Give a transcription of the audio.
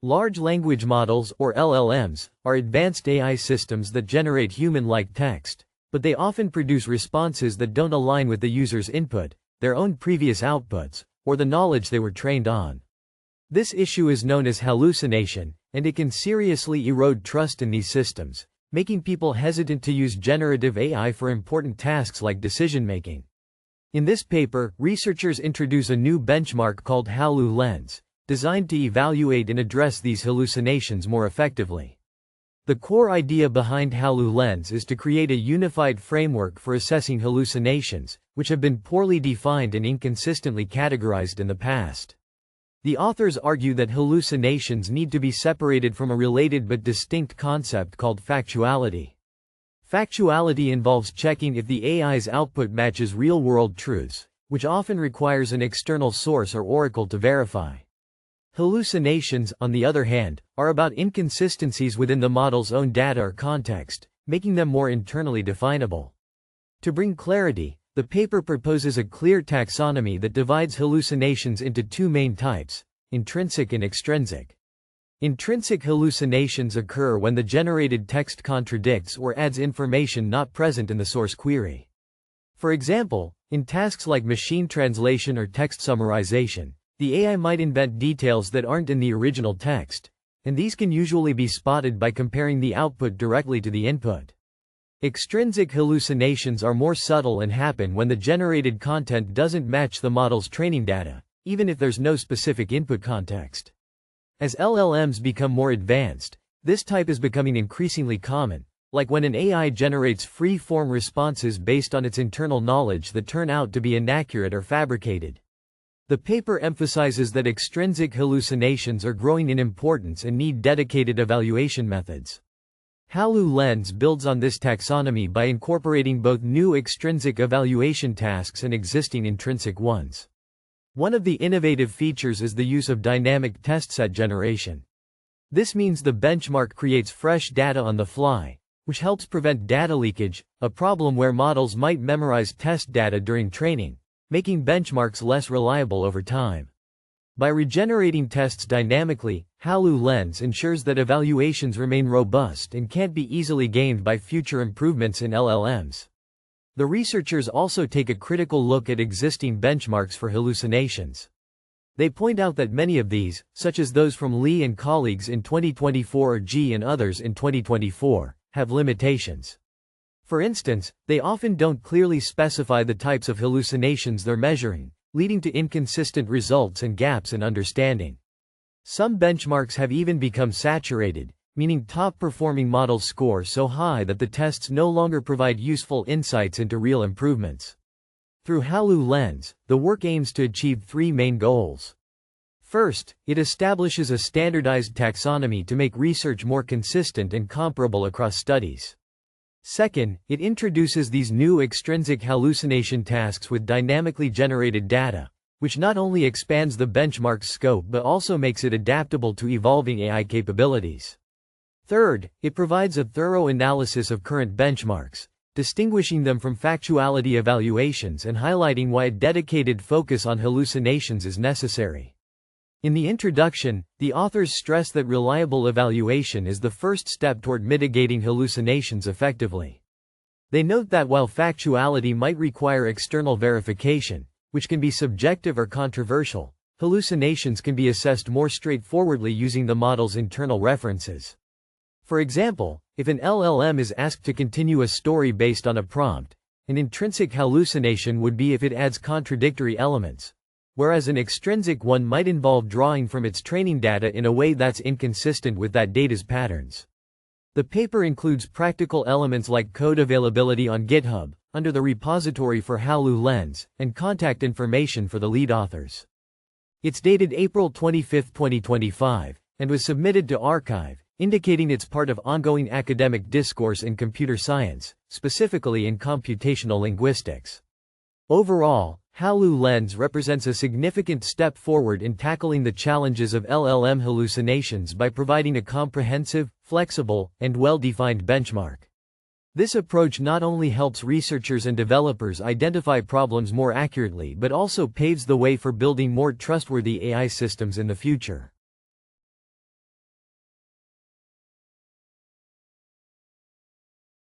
Large language models, or LLMs, are advanced AI systems that generate human-like text, but they often produce responses that don't align with the user's input, their own previous outputs, or the knowledge they were trained on. This issue is known as hallucination, and it can seriously erode trust in these systems, making people hesitant to use generative AI for important tasks like decision-making. In this paper, researchers introduce a new benchmark called HalluLens, designed to evaluate and address these hallucinations more effectively. The core idea behind HalluLens is to create a unified framework for assessing hallucinations, which have been poorly defined and inconsistently categorized in the past. The authors argue that hallucinations need to be separated from a related but distinct concept called factuality. Factuality involves checking if the AI's output matches real-world truths, which often requires an external source or oracle to verify. Hallucinations, on the other hand, are about inconsistencies within the model's own data or context, making them more internally definable. To bring clarity, the paper proposes a clear taxonomy that divides hallucinations into two main types: intrinsic and extrinsic. Intrinsic hallucinations occur when the generated text contradicts or adds information not present in the source query. For example, in tasks like machine translation or text summarization, the AI might invent details that aren't in the original text, and these can usually be spotted by comparing the output directly to the input. Extrinsic hallucinations are more subtle and happen when the generated content doesn't match the model's training data, even if there's no specific input context. As LLMs become more advanced, this type is becoming increasingly common, like when an AI generates free-form responses based on its internal knowledge that turn out to be inaccurate or fabricated. The paper emphasizes that extrinsic hallucinations are growing in importance and need dedicated evaluation methods. HalluLens builds on this taxonomy by incorporating both new extrinsic evaluation tasks and existing intrinsic ones. One of the innovative features is the use of dynamic test set generation. This means the benchmark creates fresh data on the fly, which helps prevent data leakage, a problem where models might memorize test data during training, making benchmarks less reliable over time. By regenerating tests dynamically, HalluLens ensures that evaluations remain robust and can't be easily gamed by future improvements in LLMs. The researchers also take a critical look at existing benchmarks for hallucinations. They point out that many of these, such as those from Lee and colleagues in 2024 or G and others in 2024, have limitations. For instance, they often don't clearly specify the types of hallucinations they're measuring, leading to inconsistent results and gaps in understanding. Some benchmarks have even become saturated, meaning top-performing models score so high that the tests no longer provide useful insights into real improvements. Through HalluLens, the work aims to achieve three main goals. First, it establishes a standardized taxonomy to make research more consistent and comparable across studies. Second, it introduces these new extrinsic hallucination tasks with dynamically generated data, which not only expands the benchmark's scope but also makes it adaptable to evolving AI capabilities. Third, it provides a thorough analysis of current benchmarks, distinguishing them from factuality evaluations and highlighting why a dedicated focus on hallucinations is necessary. In the introduction, the authors stress that reliable evaluation is the first step toward mitigating hallucinations effectively. They note that while factuality might require external verification, which can be subjective or controversial, hallucinations can be assessed more straightforwardly using the model's internal references. For example, if an LLM is asked to continue a story based on a prompt, an intrinsic hallucination would be if it adds contradictory elements, whereas an extrinsic one might involve drawing from its training data in a way that's inconsistent with that data's patterns. The paper includes practical elements like code availability on GitHub, under the repository for HalluLens, and contact information for the lead authors. It's dated April 25, 2025, and was submitted to arXiv, indicating it's part of ongoing academic discourse in computer science, specifically in computational linguistics. Overall, HalluLens represents a significant step forward in tackling the challenges of LLM hallucinations by providing a comprehensive, flexible, and well-defined benchmark. This approach not only helps researchers and developers identify problems more accurately but also paves the way for building more trustworthy AI systems in the future.